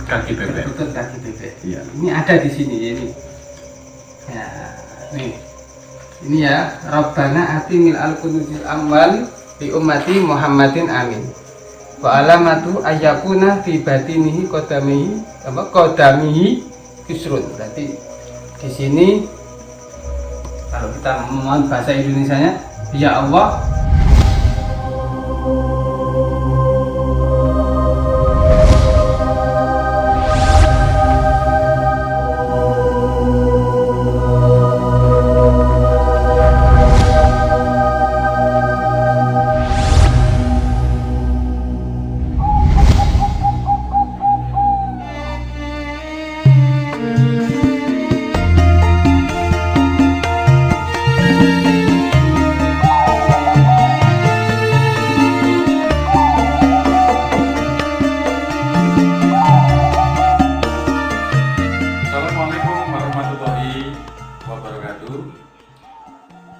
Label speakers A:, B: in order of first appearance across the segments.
A: kaki bebek.
B: Perkutut kaki bebek.
A: Iya.
B: Ini ada di sini ini. Ya, nih. Ini ya, Rabbana atimil al-kunuzil amwal bi ummati Muhammadin amin. Wa alamatu ayyakuna fi batinihi qadamihi kisrun. Berarti di sini kalau kita mohon bahasa Indonesianya, ya Allah,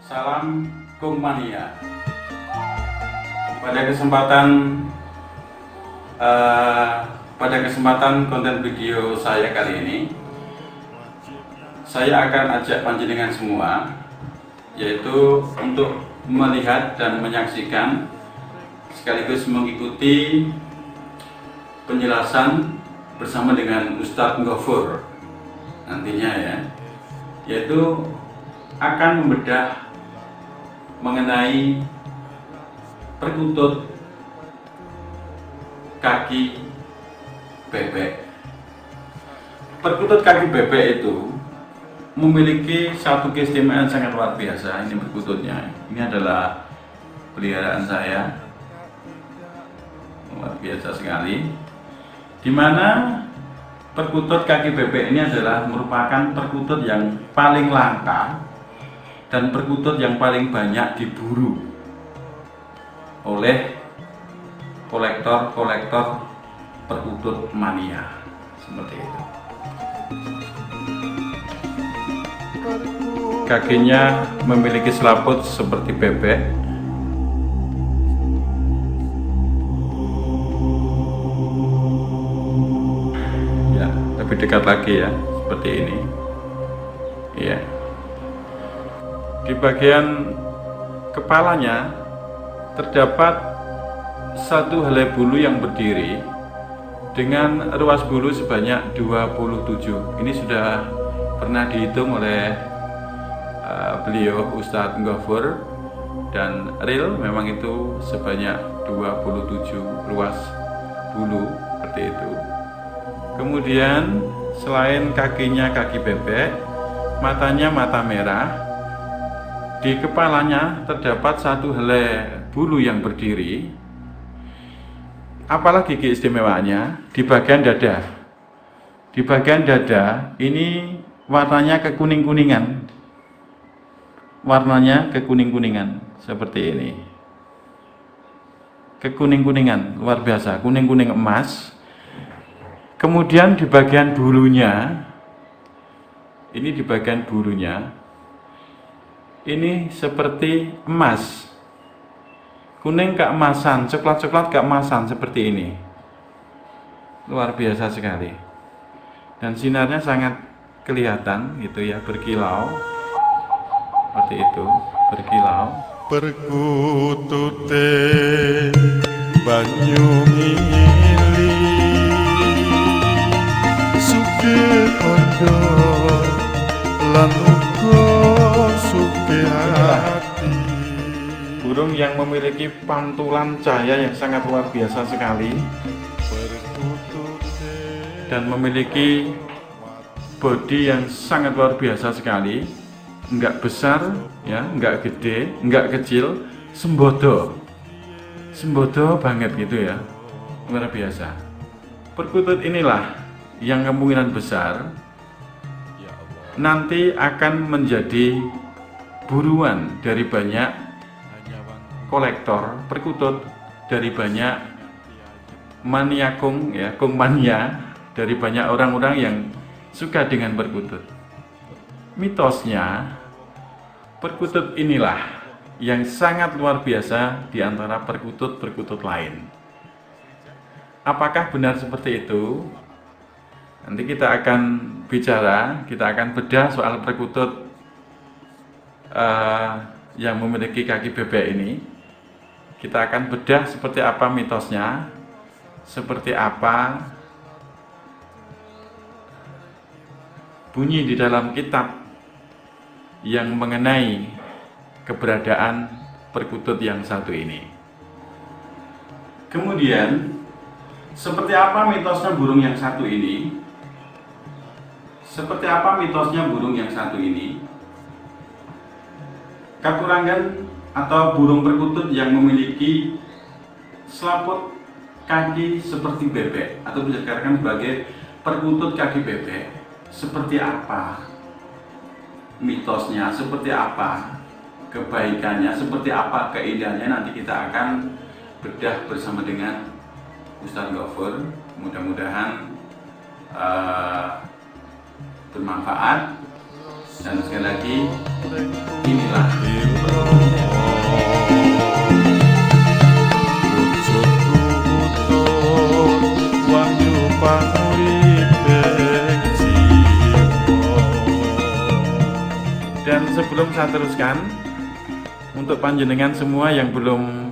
A: Salam Kongmania. Pada kesempatan konten video saya kali ini, saya akan ajak panjenengan semua, yaitu untuk melihat dan menyaksikan sekaligus mengikuti penjelasan bersama dengan Ustadz Ghafur nantinya ya, yaitu akan membedah mengenai perkutut kaki bebek. Perkutut kaki bebek itu memiliki satu keistimewaan sangat luar biasa. Ini perkututnya, ini adalah peliharaan saya, luar biasa sekali, dimana perkutut kaki bebek ini adalah merupakan perkutut yang paling langka dan perkutut yang paling banyak diburu oleh kolektor perkutut mania, seperti itu. Kakinya memiliki selaput seperti bebek. Ya, lebih dekat lagi ya, seperti ini. Ya. Di bagian kepalanya terdapat satu helai bulu yang berdiri dengan ruas bulu sebanyak 27. Ini sudah pernah dihitung oleh beliau Ustadz Ghafur, dan real memang itu sebanyak 27 ruas bulu seperti itu. Kemudian selain kakinya kaki bebek, matanya mata merah. Di kepalanya terdapat satu helai bulu yang berdiri. Apalagi keistimewaannya di bagian dada. Di bagian dada ini warnanya kekuning-kuningan. Warnanya kekuning-kuningan seperti ini. Kekuning-kuningan luar biasa, kuning-kuning emas. Kemudian di bagian bulunya, ini di bagian bulunya, ini seperti emas, kuning keemasan, coklat-coklat keemasan seperti ini, luar biasa sekali, dan sinarnya sangat kelihatan gitu ya, berkilau seperti itu, berkilau.
C: Perkutute banyu ngili sugih kondo lan
A: burung yang memiliki pantulan cahaya yang sangat luar biasa sekali dan memiliki bodi yang sangat luar biasa sekali, enggak besar ya, enggak gede, enggak kecil, sembodo banget gitu ya, luar biasa. Perkutut inilah yang kemungkinan besar nanti akan menjadi buruan dari banyak kolektor perkutut, dari banyak maniakung ya, kung mania, dari banyak orang-orang yang suka dengan perkutut. Mitosnya, perkutut inilah yang sangat luar biasa di antara perkutut-perkutut lain. Apakah benar seperti itu? Nanti kita akan bicara, kita akan bedah soal perkutut yang memiliki kaki bebek ini. Kita akan bedah seperti apa mitosnya, seperti apa bunyi di dalam kitab yang mengenai keberadaan perkutut yang satu ini. Kemudian, seperti apa mitosnya burung yang satu ini? Seperti apa mitosnya burung yang satu ini? Katurangan atau burung perkutut yang memiliki selaput kaki seperti bebek atau dikatakan sebagai perkutut kaki bebek, seperti apa mitosnya, seperti apa kebaikannya, seperti apa keindahannya, nanti kita akan bedah bersama dengan Ustaz Ghafur. Mudah-mudahan bermanfaat, dan sekali lagi inilah dan sebelum saya teruskan, untuk panjenengan semua yang belum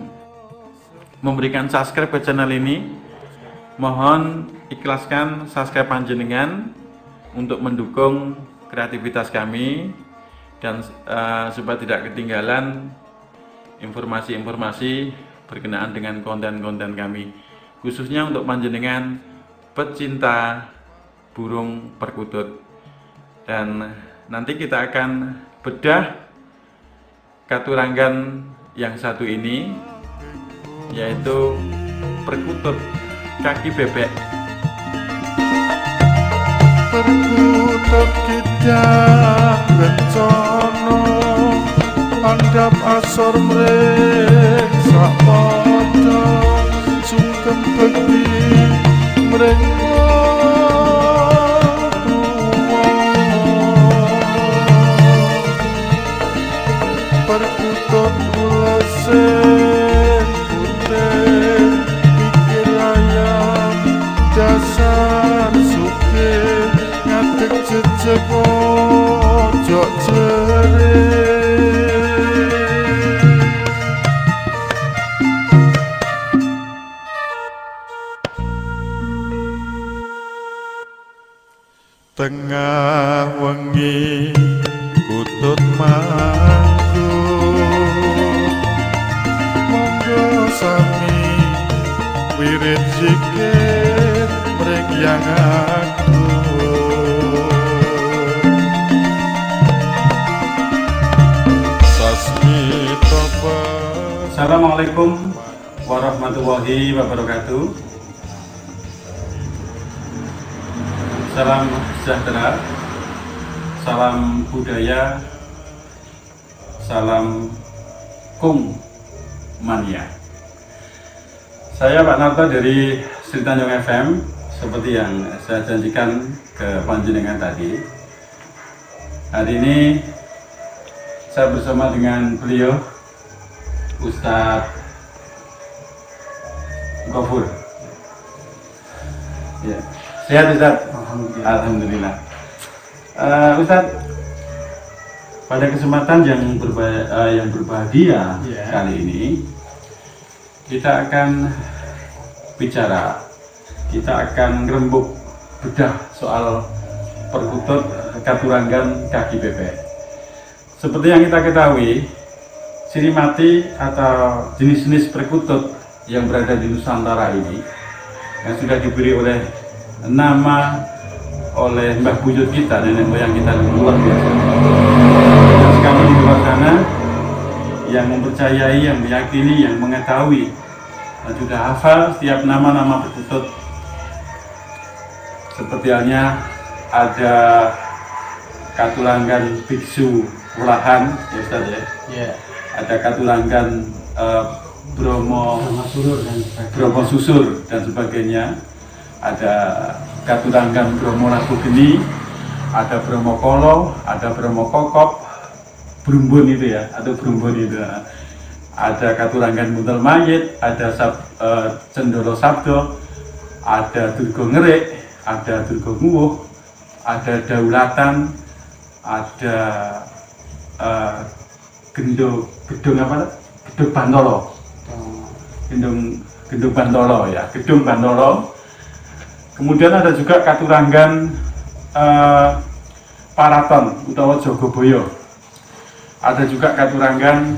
A: memberikan subscribe ke channel ini, mohon ikhlaskan subscribe panjenengan untuk mendukung kreativitas kami dan supaya tidak ketinggalan informasi-informasi berkenaan dengan konten-konten kami, khususnya untuk panjenengan pecinta burung perkutut. Dan nanti kita akan bedah katurangan yang satu ini, yaitu perkutut kaki bebek.
C: Perkutut kidang bencana, andap asor mreng sak padha, sungkem bekti mreng perkutut ulesen putih pikir ayam dasar suke ngadeg jejeg pojok jerit. Tengah wengi kutut manggut, monggo sami wirid zikir mreng yang aku. Sasmi toba.
A: Assalamualaikum warahmatullahi wabarakatuh. Salam sejahtera, salam budaya, salam kung mania. Saya Pak Narto dari Sri Tanjung FM, seperti yang saya janjikan ke panjenengan tadi. Hari ini saya bersama dengan beliau, Ustadz Ghafur. Ya. Sehat Ustadz? Alhamdulillah. Ustadz, pada kesempatan yang berbahagia kali ini, kita akan bicara, kita akan ngerembuk bedah soal perkutut katurangan kaki bebek. Seperti yang kita ketahui, ciri mati atau jenis-jenis perkutut yang berada di Nusantara ini, yang sudah diberi nama oleh mbah buyut kita, nenek moyang kita, luar biasa. Dan sekali di luar sana yang mempercayai, yang meyakini, yang mengetahui dan sudah hafal setiap nama-nama perkutut. Seperti halnya ada katulangan biksu ulahan, ya Ustaz ya. Yeah. Ada katulangan Bromo susur dan sebagainya. Ada katurangan Bromo Rabu Geni, ada Bromo Kolo, ada Bromo Kokop, Brumbun itu ya, atau Brumbun itu. Ada katurangan Muntel Mayit, ada Cendolo Sabdo, ada Durgo Ngerik, ada Durgomuwuh, ada Daulatan, ada Gedung Bantolo, Gedung Bantolo ya, Gedung Bantolo. Kemudian ada juga Katuranggan Paraton utawa Jogoboyo. Ada juga Katuranggan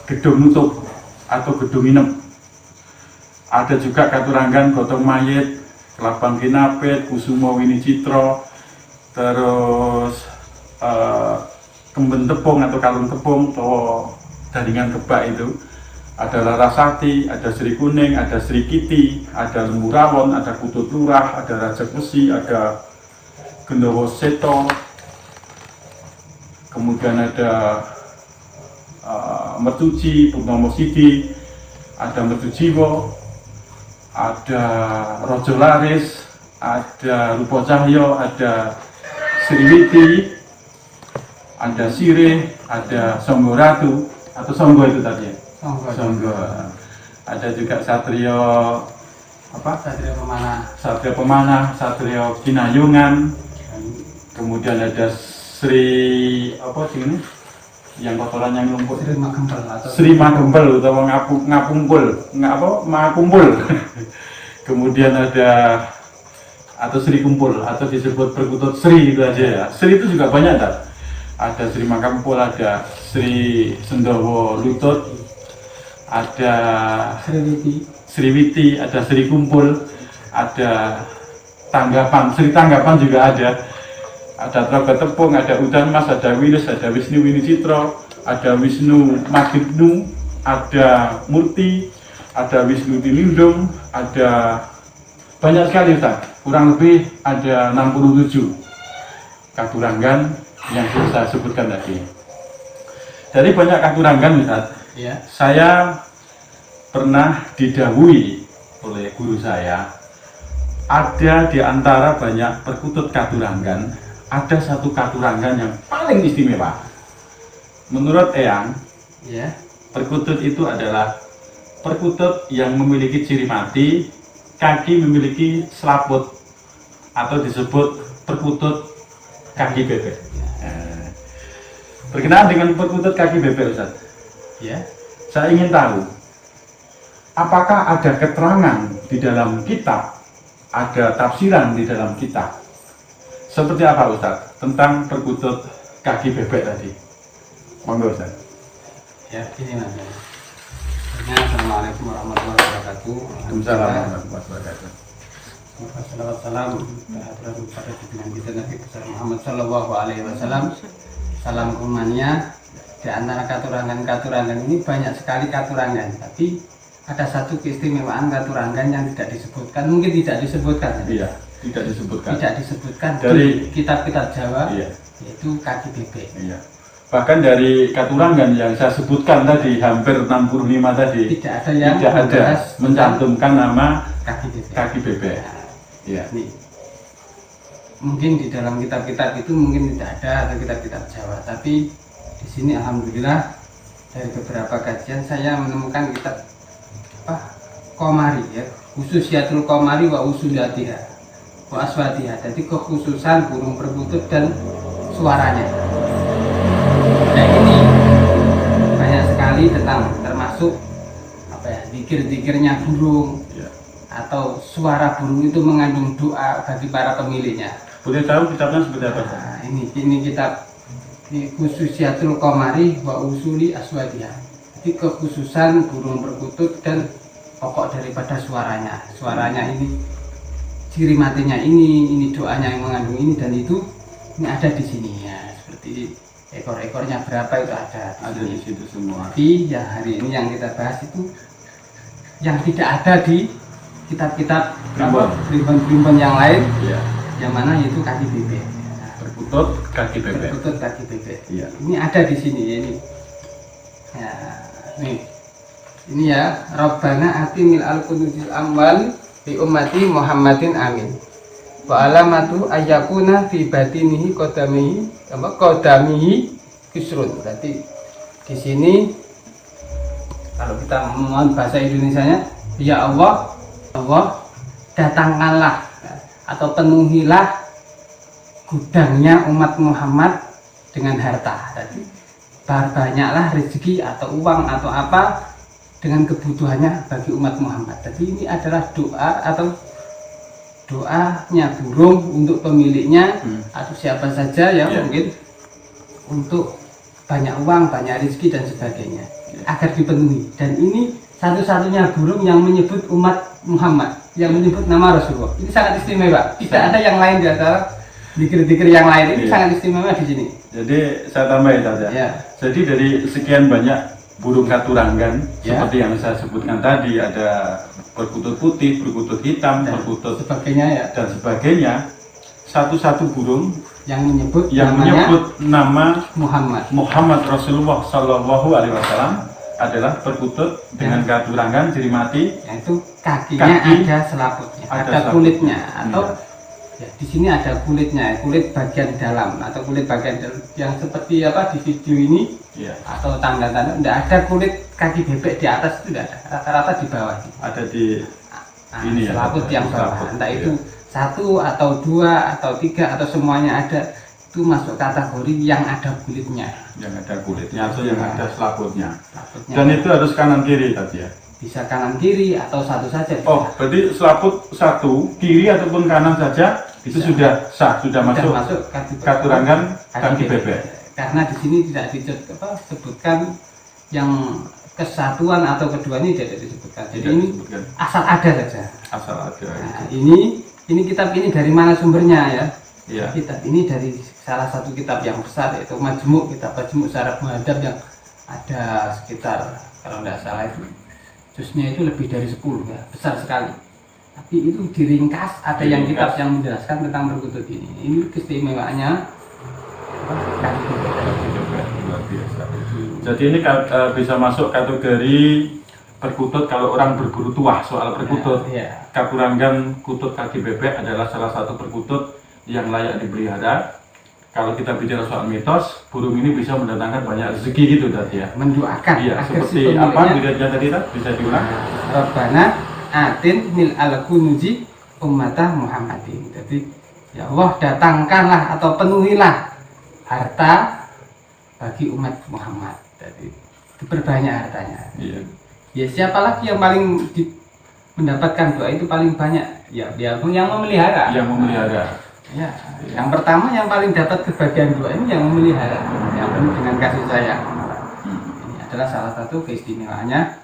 A: Gedung Nutup atau Gedung Inem. Ada juga Katuranggan Gotong Mayit, Kelabang Kinapit, Kusumo Winicitro, terus Kemben Tepung atau Kalung Tepung atau Daringan Kebak itu. Ada Larasati, ada Sri Kuning, ada Sri Kiti, ada Lembu Rawon, ada Kutut Lurah, ada Raja Besi, ada Gendowo Seto, kemudian ada Mertuji, Purnomo Sidi, ada Mertujiwo, ada Rojo Laris, ada Rupo Cahyo, ada Sriwiti, ada Sirih, ada Songgo Ratu atau Songgo itu tadi ya? Songgo. Ada juga Satrio apa? Satrio Pemanah, Satrio Kinayungan. Kemudian ada Sri apa sih ini? Yang kotoran yang lumpur. Sri Magempel atau Makumpul. Kemudian ada atau Sri Kumpul atau disebut Perkutut Sri itu aja ya. Sri itu juga banyak tak? Ada Sri Makampul, ada Sri Sendowo Lutut, ada Sriwiti, ada Sri Kumpul, ada Sri Tanggapan juga ada Troga Tepung, ada Udan Mas, ada Wilis, ada Wisnu Winicitro, ada Wisnu Magibnu, ada Murti, ada Wisnu Tilindung, ada banyak sekali Ustaz, kurang lebih ada 67 Katuranggan yang saya sebutkan tadi. Dari banyak Katuranggan Ustaz, ya. Saya pernah didhawuhi oleh guru saya, ada di antara banyak perkutut Katuranggan, ada satu Katuranggan yang paling istimewa. Menurut Eyang, ya. Perkutut itu adalah perkutut yang memiliki ciri mati, kaki memiliki selaput atau disebut perkutut kaki bebek. Berkenaan dengan perkutut kaki bebek Ustaz, ya. Saya ingin tahu, apakah ada keterangan di dalam kitab, ada tafsiran di dalam kitab, seperti apa Ustaz tentang perkutut kaki bebek tadi? Monggo Ustaz.
B: Ya, ini Mas. Assalamualaikum warahmatullahi wabarakatuh.
A: Waalaikumsalam warahmatullahi wabarakatuh.
B: Wassalamualaikum kepada pimpinan kita Nabi besar Muhammad Sallallahu Alaihi Wasallam. Salam kumania. Di antara Katuranggan ini banyak sekali Katuranggan, tapi ada satu keistimewaan Katuranggan yang tidak disebutkan, mungkin tidak disebutkan.
A: Iya, tidak disebutkan.
B: Tidak disebutkan
A: dari
B: di kitab-kitab Jawa,
A: iya.
B: Yaitu kaki bebek.
A: Iya. Bahkan dari Katuranggan yang saya sebutkan tadi, hampir 65 tadi,
B: tidak ada yang
A: mencantumkan nama
B: kaki bebek.
A: Kaki bebek. Iya.
B: Nih. Mungkin di dalam kitab-kitab itu mungkin tidak ada atau kitab-kitab Jawa, tapi di sini alhamdulillah dari beberapa kajian saya menemukan kitab Komari ya, Khususiatul Komari wa Usulatiha wa Aswatiha. Jadi kekhususan burung perkutut dan suaranya. Nah ini banyak sekali tentang termasuk zikir-zikirnya burung ya. Atau suara burung itu mengandung doa bagi para pemiliknya.
A: Boleh tahu kitabnya seperti apa?
B: Nah, ini kitab Khususiatul Komari wa Usuli Aswadiha. Jadi kekhususan burung perkutut dan pokok daripada suaranya. Suaranya ini, ciri matinya ini doanya yang mengandung ini dan itu ini ada di sini ya. Seperti ekor-ekornya berapa itu ada
A: di situ semua.
B: Tapi ya hari ini yang kita bahas itu yang tidak ada di kitab-kitab primbon yang lain. Ya. Yang mana itu kaki bebek.
A: Perkutut kaki bebek.
B: Perkutut kaki bebek.
A: Iya.
B: Ini ada di sini ya, ini. Ya, nih. Ini ya, Rabbana atimil al-qududil amwal bi ummati Muhammadin amin. Wa alamatu ayyakuna fi batinihi qadamihi kisrun. Berarti di sini kalau kita mohon bahasa Indonesianya, ya Allah, datangkanlah atau penuhilah gudangnya umat Muhammad dengan harta. Jadi banyaklah rezeki atau uang atau apa dengan kebutuhannya bagi umat Muhammad. Jadi ini adalah doa atau doanya burung untuk pemiliknya atau siapa saja yang mungkin untuk banyak uang, banyak rezeki dan sebagainya agar dipenuhi. Dan ini satu-satunya burung yang menyebut umat Muhammad, yang menyebut nama Rasulullah. Ini sangat istimewa. Tidak ada yang lain di antara dikir-dikir yang lain. Ini sangat istimewa di sini.
A: Jadi saya tambahin saja.
B: Ya.
A: Jadi dari sekian banyak burung katuranggan seperti yang saya sebutkan tadi, ada perkutut putih, perkutut hitam,
B: Dan
A: perkutut
B: sebagainya ya.
A: dan sebagainya. Satu-satu burung
B: Yang menyebut
A: yang
B: namanya
A: menyebut nama
B: Muhammad.
A: Muhammad Rasulullah Shallallahu Alaihi Wasallam adalah perkutut dengan katurangan ciri mati,
B: Yaitu kakinya
A: Kaki
B: ada selaputnya,
A: ada
B: ada
A: selaput.
B: kulitnya atau
A: Iya.
B: ya, di sini ada kulitnya, kulit bagian dalam atau kulit bagian dalam yang seperti apa di video ini
A: ya,
B: atau tanda-tanda. Tidak ada kulit kaki bebek di atas, itu tidak ada, rata-rata di bawah.
A: ada di
B: Nah,
A: ini ya,
B: selaput yang bawah,
A: selaput,
B: entah
A: iya.
B: itu 1 atau 2 atau 3 atau semuanya ada, itu masuk kategori yang ada kulitnya.
A: yang ada kulitnya atau yang ada selaputnya.
B: Selaputnya
A: Dan itu harus kanan kiri tadi ya.
B: bisa kanan kiri atau satu saja. Bisa.
A: Oh, berarti selaput satu, kiri ataupun kanan saja itu
B: Bisa.
A: sudah sah, sudah masuk katurangan kaki bebek.
B: Karena di sini tidak disebutkan yang kesatuan atau kedua ini tidak disebutkan. Jadi
A: Tidak
B: ini
A: disebutkan.
B: asal ada saja.
A: Asal ada.
B: Nah, ini kitab ini dari mana sumbernya ya?
A: Iya.
B: Kitab ini dari salah satu kitab yang besar, yaitu Majmu', kitab Majmu' Syarah Muhadzab yang ada sekitar, kalau tidak salah itu jusnya itu lebih dari 10 ya, besar sekali. Tapi itu diringkas, ada yang kitab yang menjelaskan tentang perkutut ini. Ini keistimewaannya kaki bebek.
A: Luar biasa. Jadi ini bisa masuk kategori perkutut kalau orang berburu tuah soal perkutut.
B: Ya,
A: Katurangan kutut kaki bebek adalah salah satu perkutut yang layak dipelihara. Kalau kita bicara soal mitos, burung ini bisa mendatangkan banyak rezeki gitu tadi ya.
B: mendoakan
A: Iya,
B: agar
A: seperti
B: si
A: apa
B: pemiliknya,
A: bedanya tadi Tat? Bisa diulang?
B: Rabbana atin mil al kunuzi ummata Muhammadin. Jadi ya Allah, datangkanlah atau penuhilah harta bagi umat Muhammad. Jadi diperbanyak hartanya.
A: Iya.
B: Ya siapa lagi yang paling mendapatkan doa itu paling banyak? Ya dia yang memelihara.
A: Yang memelihara.
B: Ya, yang pertama yang paling dapat kebahagiaan doa ini yang memelihara, yang penuh dengan kasih sayang. Ini adalah salah satu keistimewaannya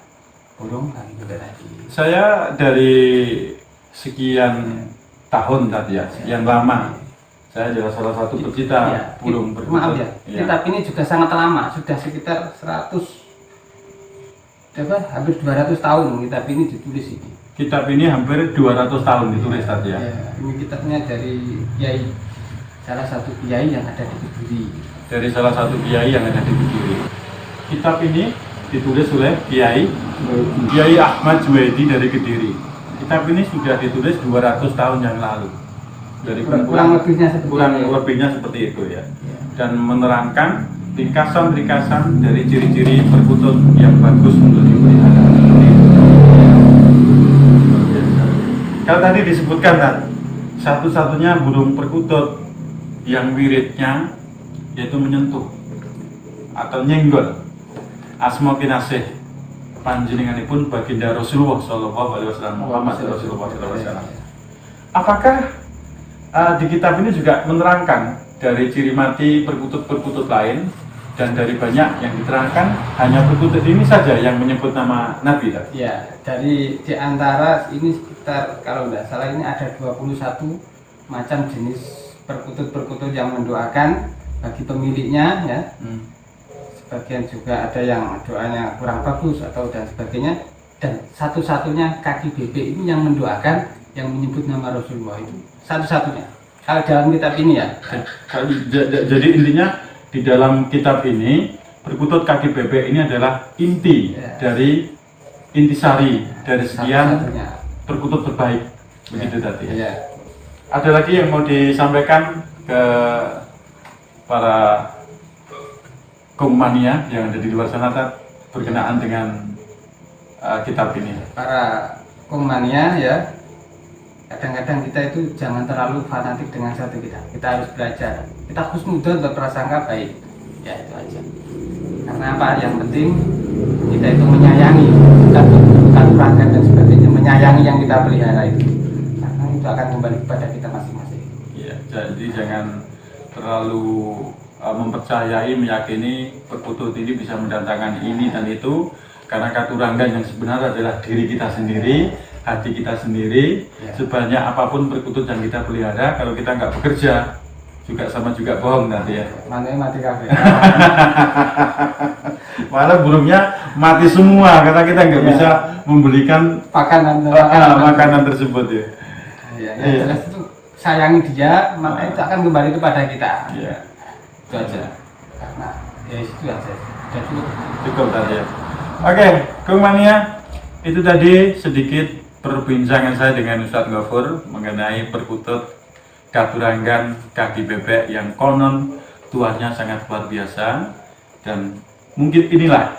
B: burung kaki bebek tadi.
A: Saya dari sekian tahun tadi ya, sekian lama. Saya adalah salah satu pecinta
B: Iya,
A: burung perkutut.
B: Maaf ya,
A: Iya.
B: kitab ini juga sangat lama, sudah sekitar hampir 200 tahun kitab ini ditulis ini.
A: Kitab ini hampir 200 tahun ditulis tadi ya.
B: Ya, ini kitabnya dari kiai, salah satu kiai yang ada di Kediri.
A: Dari salah satu kiai yang ada di Kediri. Kitab ini ditulis oleh Kiai Ahmad Juwaidi dari Kediri. Kitab ini sudah ditulis 200 tahun yang lalu. Dari
B: Kurang lebihnya seperti
A: kurang
B: itu.
A: lebihnya seperti itu ya.
B: Ya.
A: Dan menerangkan ringkasan-ringkasan dari ciri-ciri perkutut yang bagus untuk dipelihara. Kalau tadi disebutkan kan, satu-satunya burung perkutut yang wiridnya yaitu menyentuh atau nyenggol asma kinasih panjenenganipun baginda Rasulullah Shallallahu Alaihi Wasallam Muhammad Rasulullah Sallallahu Alaihi Wasallam. Apakah di kitab ini juga menerangkan dari ciri mati perkutut-perkutut lain dan dari banyak yang diterangkan hanya perkutut ini saja yang menyebut nama Nabi tadi?
B: Ya, dari di antara ini sekitar kalau tidak salah ini ada 21 macam jenis perkutut-perkutut yang mendoakan bagi pemiliknya ya. Sebagian juga ada yang doanya kurang bagus atau dan sebagainya, dan satu-satunya kaki bebek ini yang mendoakan yang menyebut nama Rasulullah, itu satu-satunya kalau dalam kitab ini ya.
A: Jadi intinya di dalam kitab ini perkutut kaki bebek ini adalah inti dari intisari dari sekian
B: Satu-satunya.
A: perkutut terbaik begitu tadi ya.
B: Ya.
A: Ada lagi yang mau disampaikan ke para kaum mania yang ada di luar sana Tat, berkenaan dengan kitab ini?
B: Para komania ya, kadang-kadang kita itu jangan terlalu fanatik dengan satu kita harus belajar, kita husnudzon berprasangka baik, ya itu aja. Karena apa? Yang penting kita itu menyayangi, bukan perhatian dan sebagainya, menyayangi yang kita pelihara itu, karena itu akan kembali kepada kita masing-masing.
A: Ya, jadi jangan terlalu mempercayai, meyakini perkutut ini bisa mendatangkan ini dan itu, karena katuranggan yang sebenarnya adalah diri kita sendiri, hati kita sendiri.
B: Ya.
A: Sebanyak apapun perkutut yang kita pelihara, kalau kita nggak bekerja juga sama juga bohong nanti ya.
B: Mana mati kafe.
A: Malah burungnya mati semua karena kita nggak
B: Ya.
A: bisa membelikan makanan tersebut ya.
B: Ya,
A: Iya.
B: jelas itu sayangi dia, maka itu akan kembali kepada kita.
A: Iya.
B: Itu aja. Karena ya itu aja. Sudah cukup.
A: Cukup tadi ya. Oke, Kung Mania, itu tadi sedikit perbincangan saya dengan Ustadz Ghafur mengenai perkutut katuranggan kaki bebek yang konon tuahnya sangat luar biasa, dan mungkin inilah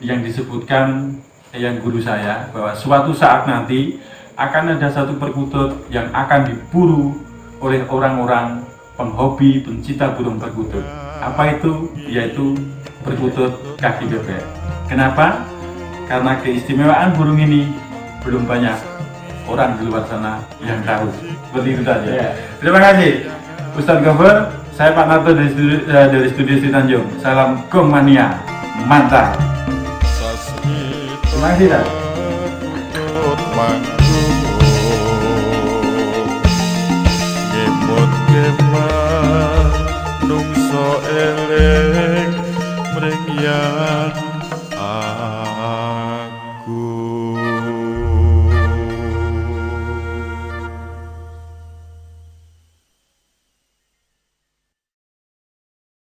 A: yang disebutkan yang guru saya bahwa suatu saat nanti akan ada satu perkutut yang akan diburu oleh orang-orang penghobi pencinta burung perkutut. Apa itu? Yaitu perkutut kaki bebek. Kenapa? Karena keistimewaan burung ini belum banyak orang di luar sana yang tahu. Seperti itu saja.
B: Ya.
A: Terima kasih Ustadz Ghafur. Saya Pak Narto dari Studio Sri Tanjung. Salam Gong Mania. Mantap. Terima kasih Ustadz.
C: Perkutut manggung nyimut kemah nungso eling mring yang